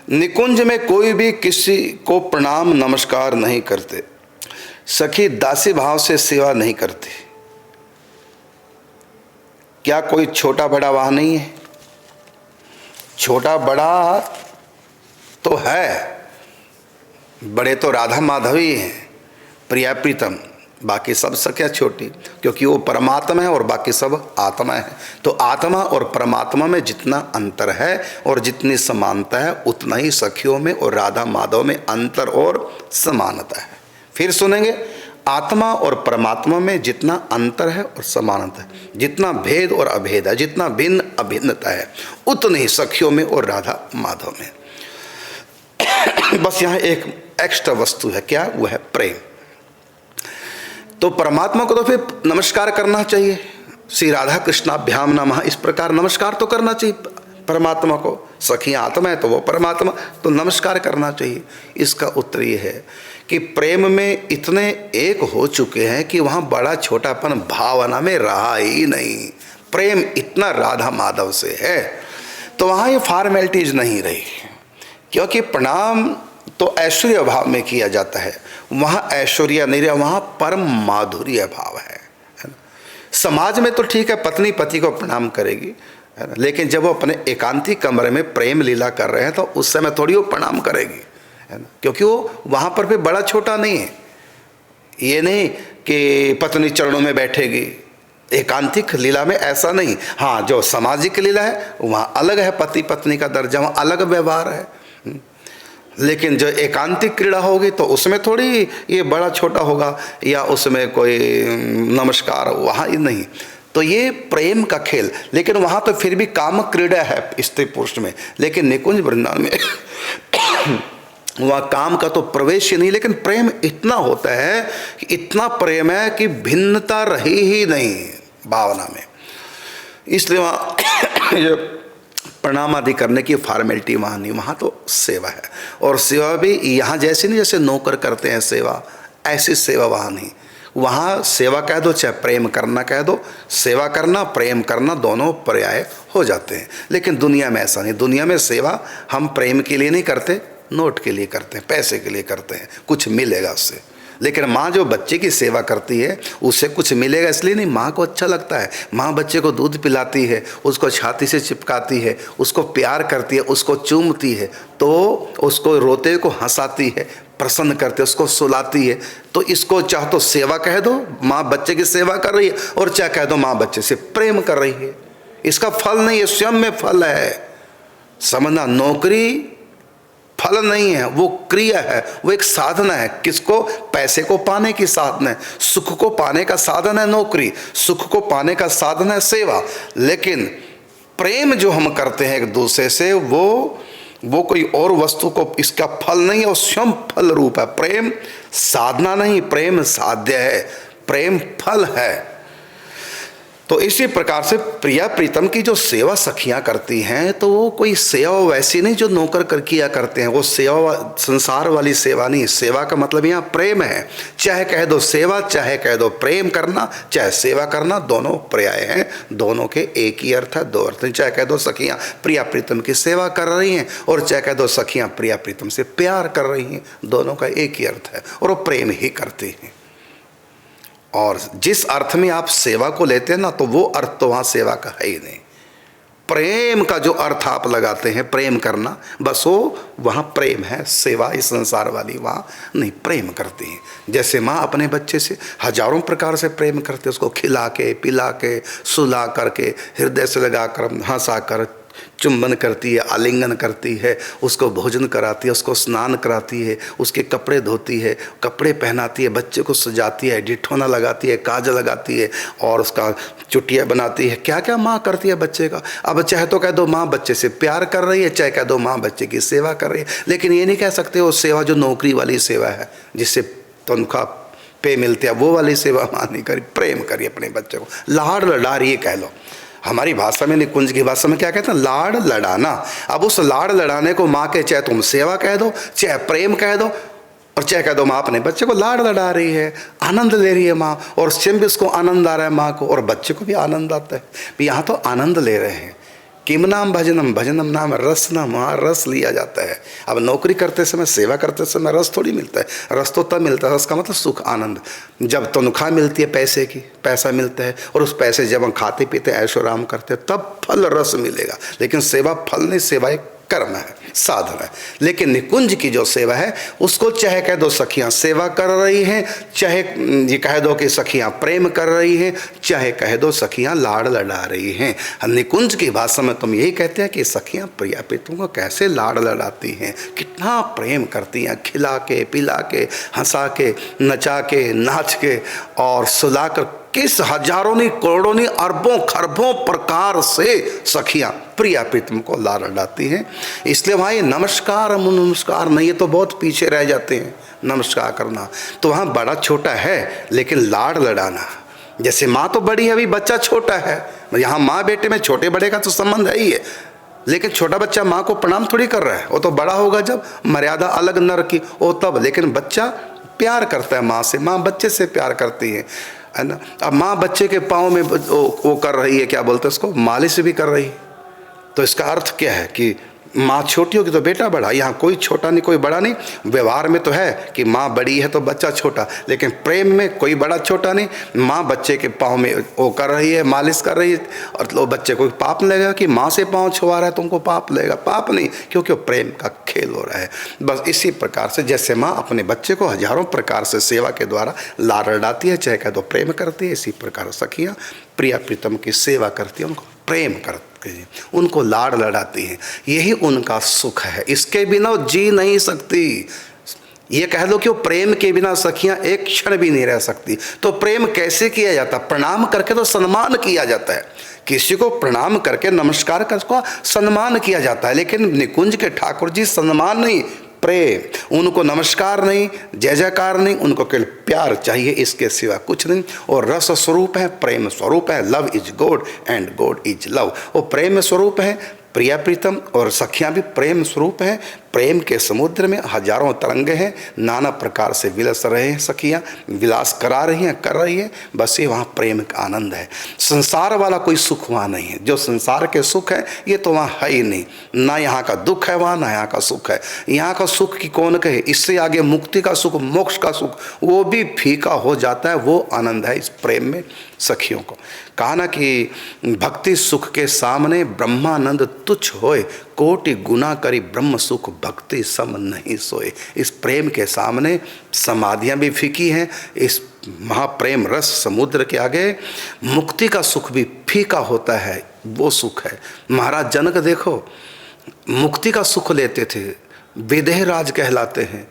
निकुंज में कोई भी किसी को प्रणाम नमस्कार नहीं करते, सखी दासी भाव से सेवा नहीं करती। क्या कोई छोटा बड़ा वहां नहीं है? छोटा बड़ा तो है, बड़े तो राधा माधवी हैं, प्रिया प्रीतम, बाकी सब सखियाँ छोटी, क्योंकि वो परमात्मा है और बाकी सब आत्मा है। तो आत्मा और परमात्मा में जितना अंतर है और जितनी समानता है, उतना ही सखियों में और राधा माधव में अंतर और समानता है। फिर सुनेंगे, आत्मा और परमात्मा में जितना अंतर है और समानता है, जितना भेद और अभेद है, जितना भिन्न अभिन्नता है, उतनी ही सखियों में और राधा माधव में। बस यहाँ एक एक्स्ट्रा वस्तु है, क्या? वो है प्रेम। तो परमात्मा को तो फिर नमस्कार करना चाहिए, श्री राधा कृष्णाभ्याम नमः, इस प्रकार नमस्कार तो करना चाहिए परमात्मा को। सखियाँ आत्मा है तो वो परमात्मा, तो नमस्कार करना चाहिए। इसका उत्तर ये है कि प्रेम में इतने एक हो चुके हैं कि वहाँ बड़ा छोटापन भावना में रहा ही नहीं। प्रेम इतना राधा माधव से है तो वहाँ ये फॉर्मेलिटीज नहीं रही, क्योंकि प्रणाम तो ऐश्वर्य भाव में किया जाता है, वहाँ ऐश्वर्य नहीं रहा, वहाँ परम माधुर्य भाव है ना। समाज में तो ठीक है, पत्नी पति को प्रणाम करेगी, है ना, लेकिन जब वो अपने एकांतिक कमरे में प्रेम लीला कर रहे हैं तो उस समय थोड़ी वो प्रणाम करेगी, है ना, क्योंकि वो वहाँ पर भी बड़ा छोटा नहीं है। ये नहीं कि पत्नी चरणों में बैठेगी, एकांतिक लीला में ऐसा नहीं। हाँ, जो सामाजिक लीला है वहाँ अलग है, पति पत्नी का दर्जा, वहाँ अलग व्यवहार है। लेकिन जो एकांतिक क्रीड़ा होगी तो उसमें थोड़ी ये बड़ा छोटा होगा या उसमें कोई नमस्कार, वहाँ ही नहीं। तो ये प्रेम का खेल, लेकिन वहाँ तो फिर भी काम क्रीड़ा है स्त्री पुरुष में, लेकिन निकुंज वृंदावन में वहाँ काम का तो प्रवेश ही नहीं, लेकिन प्रेम इतना होता है कि इतना प्रेम है कि भिन्नता रही ही नहीं भावना में। इसलिए वहाँ प्रणाम आदि करने की फॉर्मेलिटी वहाँ नहीं, वहाँ तो सेवा है। और सेवा भी यहाँ जैसे नहीं, जैसे नौकर करते हैं सेवा, ऐसी सेवा वहाँ नहीं। वहाँ सेवा कह दो चाहे प्रेम करना कह दो, सेवा करना प्रेम करना दोनों पर्याय हो जाते हैं। लेकिन दुनिया में ऐसा नहीं। दुनिया में सेवा हम प्रेम के लिए नहीं करते, नोट के लिए करते हैं, पैसे के लिए करते हैं, कुछ मिलेगा उससे। लेकिन माँ जो बच्चे की सेवा करती है उससे कुछ मिलेगा इसलिए नहीं, माँ को अच्छा लगता है। माँ बच्चे को दूध पिलाती है, उसको छाती से चिपकाती है, उसको प्यार करती है, उसको चूमती है, तो उसको रोते को हंसाती है, प्रसन्न करते, उसको सुलाती है। तो इसको चाहे तो सेवा कह दो, माँ बच्चे की सेवा कर रही है, और चाहे कह दो माँ बच्चे से प्रेम कर रही है। इसका फल नहीं है, स्वयं में फल है। समझना, नौकरी फल नहीं है, वो क्रिया है, वो एक साधना है। किसको? पैसे को पाने की साधन है, सुख को पाने का साधन है नौकरी, सुख को पाने का साधन है सेवा। लेकिन प्रेम जो हम करते हैं एक दूसरे से, वो कोई और वस्तु को इसका फल नहीं है, वो स्वयं फल रूप है। प्रेम साधना नहीं, प्रेम साध्य है, प्रेम फल है। तो इसी प्रकार से प्रिया प्रीतम की जो सेवा सखियां करती हैं, तो वो कोई सेवा वैसी नहीं जो नौकर कर किया करते हैं। वो सेवा संसार वाली सेवा नहीं। सेवा का मतलब यहाँ प्रेम है। चाहे कह दो सेवा, चाहे कह दो प्रेम करना, चाहे सेवा करना, दोनों पर्याय हैं, दोनों के एक ही अर्थ है, दो अर्थ हैं। चाहे कह दो सखियां प्रिया प्रीतम की सेवा कर रही हैं, और चाहे कह दो सखियां प्रिया प्रीतम से प्यार कर रही हैं, दोनों का एक ही अर्थ है, और वो प्रेम ही करती हैं। और जिस अर्थ में आप सेवा को लेते हैं ना, तो वो अर्थ तो वहाँ सेवा का है ही नहीं। प्रेम का जो अर्थ आप लगाते हैं, प्रेम करना, बस वो वहाँ प्रेम है। सेवा इस संसार वाली वहाँ नहीं, प्रेम करती है। जैसे माँ अपने बच्चे से हजारों प्रकार से प्रेम करते, उसको खिला के पिला के सुला करके हृदय से लगा कर हंसा कर चुंबन करती है, आलिंगन करती है, उसको भोजन कराती है, उसको स्नान कराती है, उसके कपड़े धोती है, कपड़े पहनाती है, बच्चे को सजाती है, डिठोना लगाती है, काजल लगाती है, और उसका चुटिया बनाती है। क्या क्या माँ करती है बच्चे का। अब चाहे तो कह दो माँ बच्चे से प्यार कर रही है, चाहे कह दो माँ बच्चे की सेवा कर रही है। लेकिन ये नहीं कह सकते वो सेवा जो नौकरी वाली सेवा है, जिससे तनख्वाह पे मिलती है, वो वाली सेवा माँ नहीं करी। प्रेम करिए अपने बच्चे को, लाड़ लड़ारिए कह लो। हमारी भाषा में, निकुंज की भाषा में क्या कहते हैं? लाड़ लड़ाना। अब उस लाड़ लड़ाने को माँ के चाहे तुम सेवा कह दो, चाहे प्रेम कह दो, और चाहे कह दो माँ अपने बच्चे को लाड़ लड़ा रही है, आनंद ले रही है माँ, और स्वयं भी उसको आनंद आ रहा है माँ को, और बच्चे को भी आनंद आता है। यहाँ तो आनंद ले रहे हैं। किम नाम भजनम, भजनम नाम रस नाम, वहाँ रस लिया जाता है। अब नौकरी करते समय, सेवा करते समय रस थोड़ी मिलता है। रस तो तब मिलता है, रस का मतलब सुख आनंद, जब तनख्वाह मिलती है पैसे की, पैसा मिलता है, और उस पैसे जब हम खाते पीते ऐशो आराम करते हैं तब फल रस मिलेगा। लेकिन सेवा फल नहीं, सेवा एक कर्म है, साधन है। लेकिन निकुंज की जो सेवा है उसको चाहे कह दो सखियां सेवा कर रही हैं, चाहे ये कह दो कि सखियां प्रेम कर रही हैं, चाहे कह दो सखियां लाड़ लड़ा रही हैं। निकुंज की भाषा में तुम यही कहते हैं कि सखियां प्रिया प्रीतम को कैसे लाड़ लड़ाती हैं, कितना प्रेम करती हैं, खिला के पिला के हंसा के नचा के नाच के और सुला कर, किस हजारों नहीं करोड़ों नहीं अरबों खरबों प्रकार से सखियां प्रिया प्रीतम को लाड़ लड़ाती हैं। इसलिए वहाँ ये नमस्कार नमस्कार नहीं, ये तो बहुत पीछे रह जाते हैं। नमस्कार करना तो वहाँ बड़ा छोटा है, लेकिन लाड़ लड़ाना, जैसे माँ तो बड़ी है, अभी बच्चा छोटा है, यहाँ माँ बेटे में छोटे बड़े का तो संबंध है ही है। लेकिन छोटा बच्चा माँ को प्रणाम थोड़ी कर रहा है, वो तो बड़ा होगा जब मर्यादा अलग न रखी वो तब। लेकिन बच्चा प्यार करता है माँ से, माँ बच्चे से प्यार करती है ना। अब माँ बच्चे के पाँव में वो कर रही है, क्या बोलते हैं उसको, मालिश भी कर रही है। तो इसका अर्थ क्या है कि माँ छोटी होगी तो बेटा बड़ा। यहाँ कोई छोटा नहीं कोई बड़ा नहीं। व्यवहार में तो है कि माँ बड़ी है तो बच्चा छोटा, लेकिन प्रेम में कोई बड़ा छोटा नहीं। माँ बच्चे के पाँव में वो कर रही है, मालिश कर रही है, और तो बच्चे को पाप लगेगा कि माँ से पाँव छुआ रहा है तुमको पाप लगेगा? पाप नहीं, क्योंकि वो प्रेम का खेल हो रहा है। बस इसी प्रकार से जैसे माँ अपने बच्चे को हजारों प्रकार से सेवा के द्वारा लाड़ लड़ाती है, चाहे कह दो प्रेम करती है, इसी प्रकार सखियाँ प्रिया प्रीतम की सेवा करती है, उनको प्रेम करती, उनको लाड़ लड़ाती हैं। यही उनका सुख है, इसके बिना जी नहीं सकती। ये कह दो कि वो प्रेम के बिना सखियां एक क्षण भी नहीं रह सकती। तो प्रेम कैसे किया जाता? प्रणाम करके तो सम्मान किया जाता है, किसी को प्रणाम करके नमस्कार कर उसको सम्मान किया जाता है। लेकिन निकुंज के ठाकुर जी सम्मान नहीं, प्रेम। उनको नमस्कार नहीं, जय जयकार नहीं, उनको केवल प्यार चाहिए, इसके सिवा कुछ नहीं। और रस स्वरूप है, प्रेम स्वरूप है। Love is God and God is love. वो प्रेम स्वरूप है प्रिया प्रीतम, और सखियां भी प्रेम स्वरूप हैं। प्रेम के समुद्र में हजारों तरंगे हैं, नाना प्रकार से विलस रहे हैं सखियां, विलास करा रही हैं, कर रही है। बस ये वहाँ प्रेम का आनंद है। संसार वाला कोई सुख वहाँ नहीं है। जो संसार के सुख है ये तो वहाँ है ही नहीं। ना यहाँ का दुख है वहाँ, ना यहाँ का सुख है। यहाँ का सुख की कौन कहे, इससे आगे मुक्ति का सुख, मोक्ष का सुख, वो भी फीका हो जाता है। वो आनंद है इस प्रेम में सखियों को। कहा ना कि भक्ति सुख के सामने ब्रह्मानंद तुच्छ होए, कोटि गुना करी ब्रह्म सुख भक्ति सम नहीं सोए। इस प्रेम के सामने समाधियां भी फीकी हैं। इस महाप्रेम रस समुद्र के आगे मुक्ति का सुख भी फीका होता है। वो सुख है। महाराज जनक देखो मुक्ति का सुख लेते थे, विदेह राज कहलाते हैं,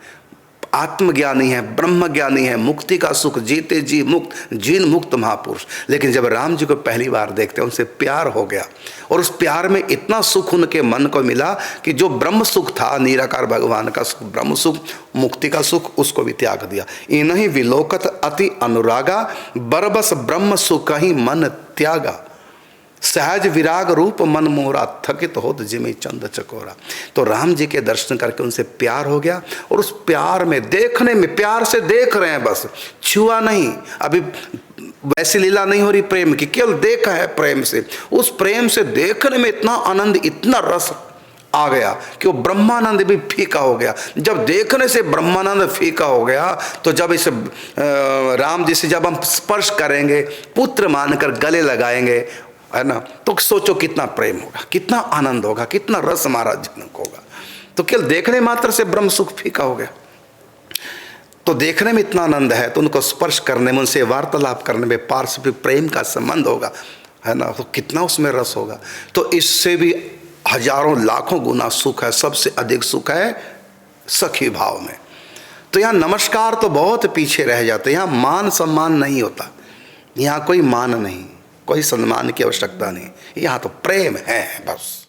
आत्मज्ञानी है, ब्रह्म ज्ञानी है, मुक्ति का सुख जीते जी मुक्त, जीन मुक्त महापुरुष। लेकिन जब राम जी को पहली बार देखते उनसे प्यार हो गया, और उस प्यार में इतना सुख उनके मन को मिला कि जो ब्रह्म सुख था, निराकार भगवान का सुख, ब्रह्म सुख, मुक्ति का सुख, उसको भी त्याग दिया। इन्हीं विलोकत अति अनुरागा, बरबस ब्रह्म सुख ही मन त्यागा, सहज विराग रूप मन मोरा, थकित होत जिमि चंद चकोरा। तो राम जी के दर्शन करके उनसे प्यार हो गया, और उस प्यार में, देखने में, प्यार से देख रहे हैं बस, छुआ नहीं। अभी वैसी लीला नहीं हो रही प्रेम की, केवल देखा है प्रेम से। उस प्रेम से देखने में इतना आनंद, इतना रस आ गया कि वो ब्रह्मानंद भी फीका हो गया। जब देखने से ब्रह्मानंद फीका हो गया, तो जब इसे राम जी से जब हम स्पर्श करेंगे, पुत्र मानकर गले लगाएंगे, है ना, तो सोचो कितना प्रेम होगा, कितना आनंद होगा, कितना रस हमारा जनक होगा। तो केवल देखने मात्र से ब्रह्म सुख फीका हो गया। तो देखने में इतना आनंद है, तो उनको स्पर्श करने में, उनसे वार्तालाप करने में पारस्परिक प्रेम का संबंध होगा, है ना, तो कितना उसमें रस होगा। तो इससे भी हजारों लाखों गुना सुख है। सबसे अधिक सुख है सखी भाव में। तो यहाँ नमस्कार तो बहुत पीछे रह जाते हैं। यहाँ मान सम्मान नहीं होता, यहाँ कोई मान नहीं, कोई सम्मान की आवश्यकता नहीं, यहाँ तो प्रेम है बस।